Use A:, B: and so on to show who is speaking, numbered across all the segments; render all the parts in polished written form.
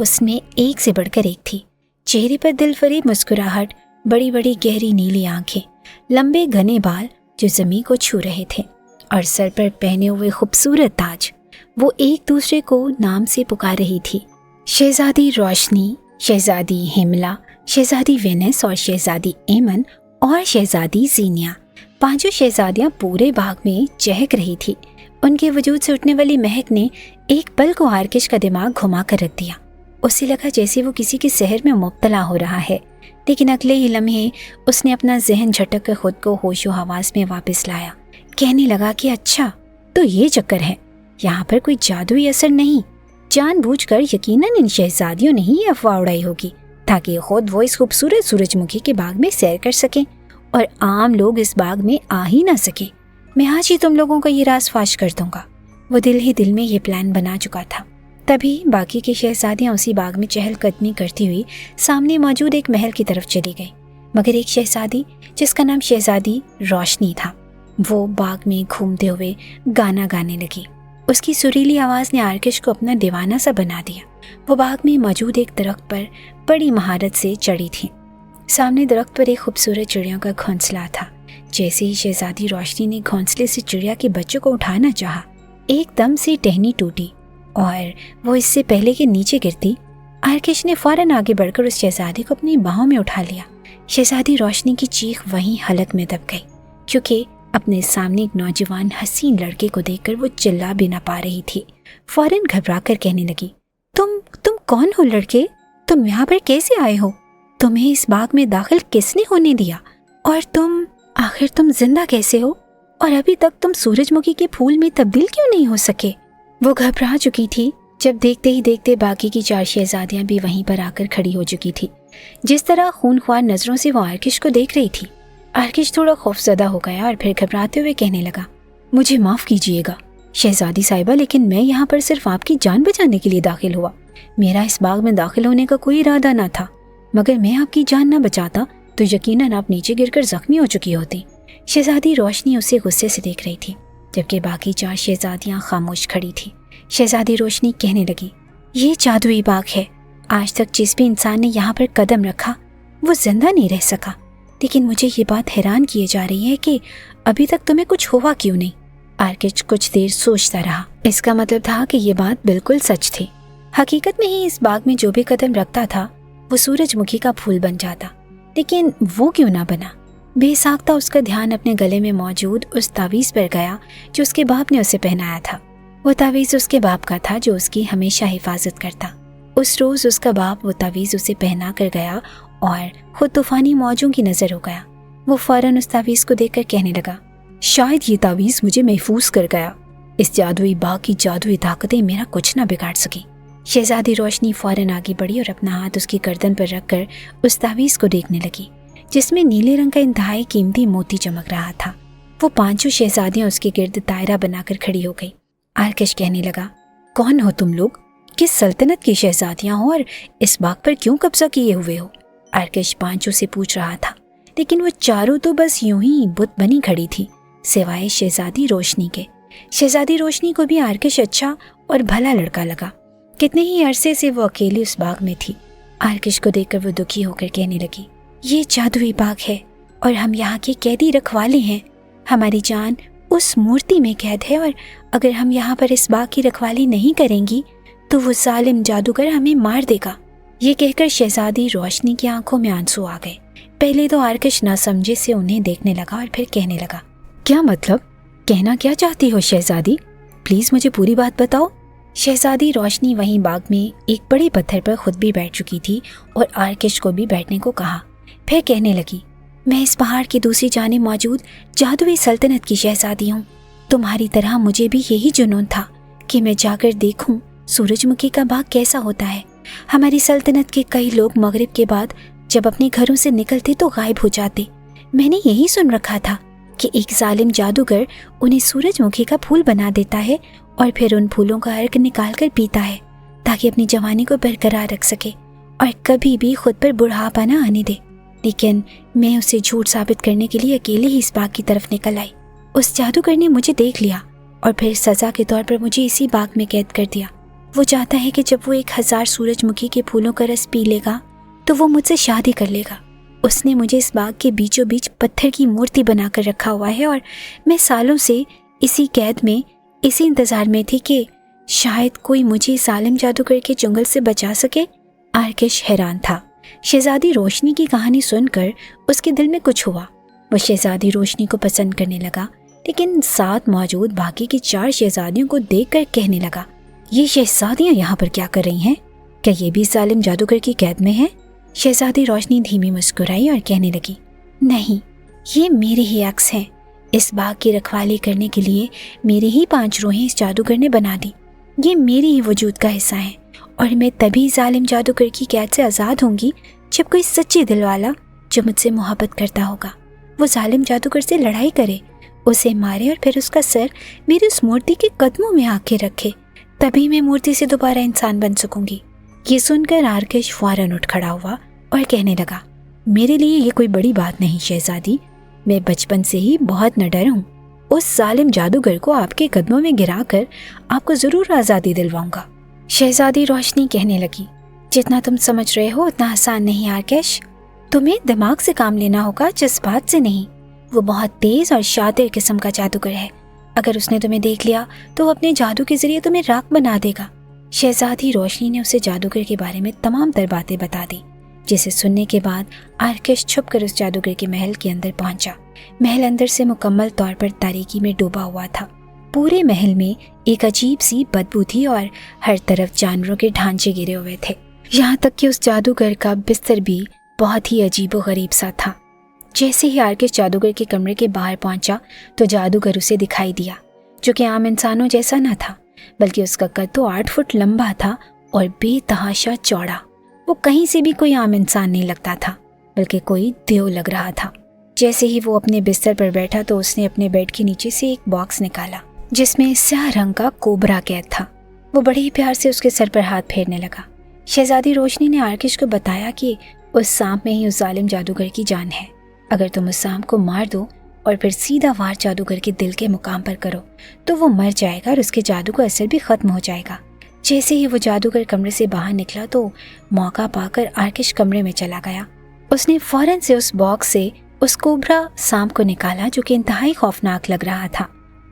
A: حسن میں ایک سے بڑھ کر ایک تھی۔ چہرے پر دل فریب مسکراہٹ، بڑی بڑی گہری نیلی آنکھیں، لمبے گھنے بال جو زمین کو چھو رہے تھے، اور سر پر پہنے ہوئے خوبصورت تاج۔ وہ ایک دوسرے کو نام سے پکار رہی تھی، شہزادی روشنی، شہزادی ہملا، شہزادی وینس اور شہزادی ایمن اور شہزادی زینیا۔ پانچوں شہزادیاں پورے باغ میں چہک رہی تھی۔ ان کے وجود سے اٹھنے والی مہک نے ایک پل کو آرکش کا دماغ گھما کر رکھ دیا۔ اسے لگا جیسے وہ کسی کے سحر میں مبتلا ہو رہا ہے، لیکن اگلے ہی لمحے اس نے اپنا ذہن جھٹک کر خود کو ہوش و حواس میں واپس لایا۔ کہنے لگا کہ اچھا تو یہ چکر ہے، یہاں پر کوئی جادوئی اثر نہیں، جان بوجھ کر یقیناً ان شہزادیوں نے ہی یہ افواہ اڑائی ہوگی تاکہ خود وہ اس خوبصورت سورج مکھی کے باغ میں سیر کر سکیں اور عام لوگ اس باغ میں آ ہی نہ سکیں۔ میں آج ہی تم لوگوں کا یہ راز فاش کر دوں گا۔ وہ دل ہی دل میں یہ پلان بنا چکا تھا۔ تبھی باقی کی شہزادیاں اسی باغ میں چہل قدمی کرتی ہوئی سامنے موجود ایک محل کی طرف چلی گئی، مگر ایک شہزادی جس کا نام شہزادی روشنی تھا، وہ باغ میں گھومتے ہوئے گانا گانے لگی۔ اس کی سریلی آواز نے آرکش کو اپنا دیوانہ سا بنا دیا۔ وہ باغ میں موجود ایک درخت پر بڑی مہارت سے چڑھی تھی۔ سامنے درخت پر ایک خوبصورت چڑیوں کا گھونسلہ تھا۔ جیسے ہی شہزادی روشنی نے گھونسلے سے چڑیا کے بچوں کو اٹھانا چاہا، ایک دم سے ٹہنی ٹوٹی اور وہ اس سے پہلے کہ نیچے گرتی، آرکش نے فوراً آگے بڑھ کر اس شہزادی کو اپنی باہوں میں اٹھا لیا۔ شہزادی روشنی کی چیخ وہیں حلق میں دب گئی، کیونکہ اپنے سامنے ایک نوجوان حسین لڑکے کو دیکھ کر وہ چلا بھی نہ پا رہی تھی۔ فوراً گھبرا کر کہنے لگی، تم کون ہو لڑکے؟ تم یہاں پر کیسے آئے ہو؟ تمہیں اس باغ میں داخل کس نے ہونے دیا؟ اور آخر تم زندہ کیسے ہو؟ اور ابھی تک تم سورج مکھی کے پھول میں تبدیل کیوں نہیں ہو سکے؟ وہ گھبرا چکی تھی جب دیکھتے ہی دیکھتے باقی کی 4 شہزادیاں بھی وہیں پر آ کر کھڑی ہو چکی تھی۔ جس طرح خونخوار نظروں سے وہ آرکش کو دیکھ رہی تھی، آرکش تھوڑا خوفزدہ ہو گیا اور پھر گھبراتے ہوئے کہنے لگا، مجھے معاف کیجیے گا شہزادی صاحبہ، لیکن میں یہاں پر صرف آپ کی جان بچانے کے لیے داخل ہوا۔ میرا اس باغ میں داخل ہونے کا کوئی ارادہ نہ تھا، مگر میں آپ کی جان نہ بچاتا تو یقیناً آپ نیچے گر کر زخمی ہو چکی ہوتی۔ شہزادی روشنی اسے غصے سے دیکھ رہی تھی، جبکہ باقی 4 شہزادیاں خاموش کھڑی تھیں۔ شہزادی روشنی کہنے لگی، یہ جادوئی باغ ہے، آج تک جس بھی انسان نے یہاں پر قدم رکھا وہ زندہ نہیں رہ سکا، لیکن مجھے یہ بات حیران کیے جا رہی ہے کہ ابھی تک تمہیں کچھ ہوا کیوں نہیں؟ آرکش کچھ دیر سوچتا رہا۔ اس کا مطلب تھا کہ یہ بات بالکل سچ تھی۔ حقیقت میں ہی اس باغ میں جو بھی قدم رکھتا تھا وہ سورج مکھی کا پھول بن جاتا، لیکن وہ کیوں نہ بنا؟ بے ساختہ اس کا دھیان اپنے گلے میں موجود اس تعویذ پر گیا جو اس کے باپ نے اسے پہنایا تھا۔ وہ تعویذ اس کے باپ کا تھا جو اس کی ہمیشہ حفاظت کرتا۔ اس روز اس کا باپ وہ تعویذ اسے پہنا کر گیا اور خود طوفانی موجوں کی نظر ہو گیا۔ وہ فوراً اس تعویذ کو دیکھ کر کہنے لگا، شاید یہ تعویذ مجھے محفوظ کر گیا، اس جادوئی باغ کی جادوئی طاقتیں میرا کچھ نہ بگاڑ سکی۔ شہزادی روشنی فوراً آگے بڑھی اور اپنا ہاتھ اس کی گردن پر رکھ کر اس تعویذ کو دیکھنے لگی، جس میں نیلے رنگ کا انتہائی قیمتی موتی چمک رہا تھا۔ وہ 5 شہزادیاں اس کے گرد دائرہ بنا کر کھڑی ہو گئی۔ آرکش کہنے لگا، کون ہو تم لوگ؟ کس سلطنت کی شہزادیاں ہو اور اس باغ پر کیوں قبضہ کیے ہوئے ہو؟ آرکش 5 سے پوچھ رہا تھا، لیکن وہ چاروں تو بس یوں ہی بت بنی کھڑی تھی، سوائے شہزادی روشنی کے۔ شہزادی روشنی کو بھی آرکش اچھا اور بھلا لڑکا لگا۔ کتنے ہی عرصے سے وہ اکیلی اس باغ میں تھی۔ آرکش کو دیکھ کر وہ دکھی ہو کر کہنے لگی، یہ جادوئی باغ ہے اور ہم یہاں کے قیدی رکھوالے ہیں۔ ہماری جان اس مورتی میں قید ہے، اور اگر ہم یہاں پر اس باغ کی رکھوالی نہیں کریں گی تو وہ ظالم جادوگر ہمیں مار دے گا۔ یہ کہہ کر شہزادی روشنی کی آنکھوں میں آنسو آ گئے۔ پہلے تو آرکش نہ سمجھے سے انہیں دیکھنے لگا اور پھر کہنے لگا، کیا مطلب؟ کہنا کیا چاہتی ہو شہزادی؟ پلیز مجھے پوری بات بتاؤ۔ شہزادی روشنی وہیں باغ میں ایک بڑے پتھر پر خود بھی بیٹھ چکی تھی اور آرکش کو بھی بیٹھنے کو کہا۔ پھر کہنے لگی، میں اس پہاڑ کی دوسری جانب موجود جادوئی سلطنت کی شہزادی ہوں۔ تمہاری طرح مجھے بھی یہی جنون تھا کہ میں جا کر دیکھوں سورج مکھی کا باغ کیسا ہوتا ہے۔ ہماری سلطنت کے کئی لوگ مغرب کے بعد جب اپنے گھروں سے نکلتے تو غائب ہو جاتے۔ میں نے یہی سن رکھا تھا کہ ایک ظالم جادوگر انہیں سورج مکھی کا پھول بنا دیتا ہے اور پھر ان پھولوں کا عرق نکال کر پیتا ہے تاکہ اپنی جوانی کو برقرار رکھ سکے اور کبھی بھی خود پر بڑھاپا نہ آنے دے۔ لیکن میں اسے جھوٹ ثابت کرنے کے لیے اکیلے ہی اس باغ کی طرف نکل آئی۔ اس جادوگر نے مجھے دیکھ لیا اور پھر سزا کے طور پر مجھے اسی باغ میں قید کر دیا۔ وہ چاہتا ہے کہ جب وہ 1000 سورج مکھی کے پھولوں کا رس پی لے گا تو وہ مجھ سے شادی کر لے گا۔ اس نے مجھے اس باغ کے بیچوں بیچ پتھر کی مورتی بنا کر رکھا ہوا ہے اور میں سالوں سے اسی قید میں، اسی انتظار میں تھی کہ شاید کوئی مجھے ظالم جادوگر کے چنگل سے بچا سکے۔ آرکش حیران تھا۔ شہزادی روشنی کی کہانی سن کر اس کے دل میں کچھ ہوا۔ وہ شہزادی روشنی کو پسند کرنے لگا، لیکن ساتھ موجود باقی کی 4 شہزادیوں کو دیکھ کر کہنے لگا، یہ شہزادیاں یہاں پر کیا کر رہی ہیں؟ کیا یہ بھی ظالم جادوگر کی قید میں ہیں؟ شہزادی روشنی دھیمی مسکرائی اور کہنے لگی، نہیں، یہ میرے ہی عکس ہیں۔ اس باغ کی رکھوالی کرنے کے لیے میری ہی 5 روحیں اس جادوگر نے بنا دی۔ یہ میری ہی وجود کا حصہ ہیں اور میں تبھی ظالم جادوگر کی قید سے آزاد ہوں گی جب کوئی سچے دل والا جو مجھ سے محبت کرتا ہوگا وہ ظالم جادوگر سے لڑائی کرے، اسے مارے اور پھر اس کا سر میری اس مورتی کے قدموں میں آ کے رکھے، تبھی میں مورتی سے دوبارہ انسان بن سکوں گی۔ یہ سن کر آرکش فوراً اٹھ کھڑا ہوا اور کہنے لگا، میرے لیے یہ کوئی بڑی بات نہیں شہزادی، میں بچپن سے ہی بہت نڈر ہوں۔ اس ظالم جادوگر کو آپ کے قدموں میں گرا کر آپ کو ضرور آزادی دلواؤں گا۔ شہزادی روشنی کہنے لگی، جتنا تم سمجھ رہے ہو اتنا آسان نہیں آرکش، تمہیں دماغ سے کام لینا ہوگا، جذبات سے نہیں۔ وہ بہت تیز اور شاطر قسم کا جادوگر ہے، اگر اس نے تمہیں دیکھ لیا تو وہ اپنے جادو کے ذریعے تمہیں راکھ بنا دے گا۔ شہزادی روشنی نے اسے جادوگر کے بارے میں تمام تر باتیں بتا دی، جسے سننے کے بعد آرکش چھپ کر اس جادوگر کے محل کے اندر پہنچا۔ محل اندر سے مکمل طور پر تاریکی میں ڈوبا ہوا تھا۔ پورے محل میں ایک عجیب سی بدبو تھی اور ہر طرف جانوروں کے ڈھانچے گرے ہوئے تھے، یہاں تک کہ اس جادوگر کا بستر بھی بہت ہی عجیب و غریب سا تھا۔ جیسے ہی آرکش جادوگر کے کمرے کے باہر پہنچا تو جادوگر اسے دکھائی دیا، جو کہ عام انسانوں جیسا نہ تھا، بلکہ اس کا قد تو 8 فٹ لمبا تھا اور بے تحاشا چوڑا۔ وہ کہیں سے بھی کوئی عام انسان نہیں لگتا تھا، بلکہ کوئی دیو لگ رہا تھا۔ جیسے ہی وہ اپنے بستر پر بیٹھا تو اس نے اپنے بیڈ کے نیچے سے ایک باکس نکالا جس میں سیاہ رنگ کا کوبرا قید تھا۔ وہ بڑے ہی پیار سے اس کے سر پر ہاتھ پھیرنے لگا۔ شہزادی روشنی نے آرکش کو بتایا کہ اس سانپ میں ہی اس ظالم جادوگر کی جان ہے۔ اگر تم اس سانپ کو مار دو اور پھر سیدھا وار جادوگر کے دل کے مقام پر کرو تو وہ مر جائے گا اور اس کے جادو کا اثر بھی ختم ہو جائے گا۔ جیسے ہی وہ جادوگر کمرے سے باہر نکلا تو موقع پا کر آرکش کمرے میں چلا گیا۔ اس نے فوراً سے اس باکس سے اس کوبرا سانپ کو نکالا جو کہ انتہائی خوفناک لگ رہا تھا۔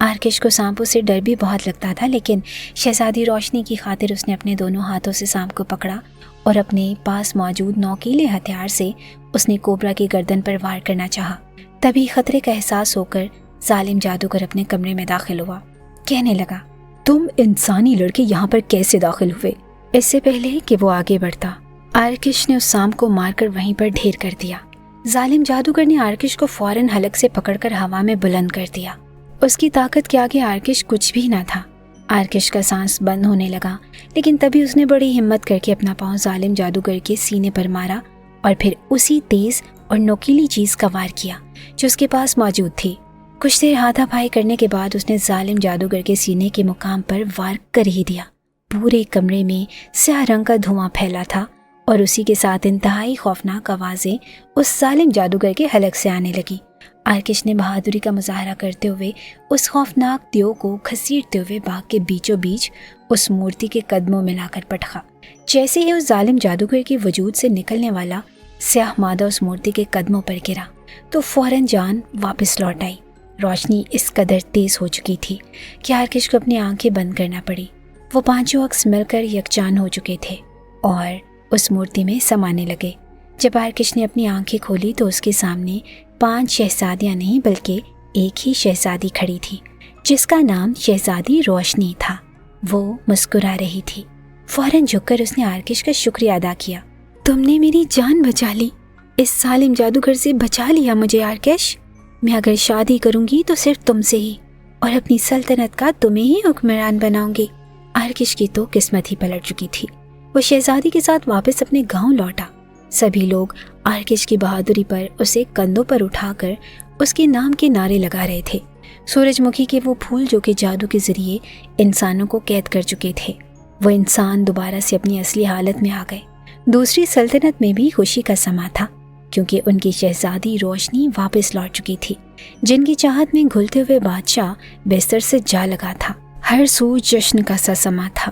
A: آرکش کو سانپوں سے ڈر بھی بہت لگتا تھا، لیکن شہزادی روشنی کی خاطر اس نے اپنے دونوں ہاتھوں سے سانپ کو پکڑا اور اپنے پاس موجود نوکیلے ہتھیار سے اس نے کوبرا کی گردن پر وار کرنا چاہا۔ تبھی خطرے کا احساس ہو کر ظالم جادوگر اپنے کمرے میں داخل ہوا۔ کہنے لگا، تم انسانی لڑکے یہاں پر کیسے داخل ہوئے؟ اس سے پہلے کہ وہ آگے بڑھتا آرکش نے اس سانپ کو مار کر وہیں پر ڈھیر کر دیا۔ ظالم جادوگر نے آرکش کو فوراً حلق سے پکڑ کر ہوا میں بلند کر دیا۔ اس کی طاقت کے آگے آرکش کچھ بھی نہ تھا۔ آرکش کا سانس بند ہونے لگا، لیکن تبھی اس نے بڑی ہمت کر کے اپنا پاؤں ظالم جادوگر کے سینے پر مارا اور پھر اسی تیز اور نوکیلی چیز کا وار کیا جو اس کے پاس موجود تھی۔ کچھ دیر ہاتھا پائی کرنے کے بعد اس نے ظالم جادوگر کے سینے کے مقام پر وار کر ہی دیا۔ پورے کمرے میں سیاہ رنگ کا دھواں پھیلا تھا اور اسی کے ساتھ انتہائی خوفناک آوازیں اس ظالم جادوگر کے حلق سے آنے لگی۔ آرکش نے بہادری کا مظاہرہ کرتے ہوئے اس خوفناک دیو کو گھسیٹتے ہوئے باغ کے بیچوں بیچ اس مورتی کے قدموں میں لا کر پٹکا۔ جیسے ہی اس ظالم جادوگر کے وجود سے نکلنے والا سیاہ مادہ اس مورتی کے قدموں پر گرا تو فوراً جان واپس لوٹ آئی۔ روشنی اس قدر تیز ہو چکی تھی کہ آرکش کو اپنی آنکھیں بند کرنا پڑی۔ وہ 5 عکس مل کر یکجان ہو چکے تھے اور اس مورتی میں سمانے لگے۔ جب آرکش نے اپنی آنکھیں کھولی تو اس کے سامنے 5 شہزادیاں نہیں بلکہ ایک ہی شہزادی کھڑی تھی جس کا نام شہزادی روشنی تھا۔ وہ مسکرا رہی تھی۔ فوراً جھک کر اس نے آرکش کا شکریہ ادا کیا۔ تم نے میری جان بچا لی، اس ظالم جادوگر سے بچا لیا مجھے آرکش۔ میں اگر شادی کروں گی تو صرف تم سے ہی، اور اپنی سلطنت کا تمہیں ہی حکمران بناؤں گی۔ آرکش کی تو قسمت ہی پلٹ چکی تھی۔ وہ شہزادی کے ساتھ واپس اپنے گاؤں لوٹا۔ سبھی لوگ آرکش کی بہادری پر اسے کندھوں پر اٹھا کر اس کے نام کے نعرے لگا رہے تھے۔ سورج مکھی کے وہ پھول جو کہ جادو کے ذریعے انسانوں کو قید کر چکے تھے، وہ انسان دوبارہ سے اپنی اصلی حالت میں آ گئے۔ دوسری سلطنت میں بھی خوشی کا سما تھا کیونکہ ان کی شہزادی روشنی واپس لوٹ چکی تھی، جن کی چاہت میں گھلتے ہوئے بادشاہ بستر سے جا لگا تھا۔ ہر سو جشن کا سا سما تھا۔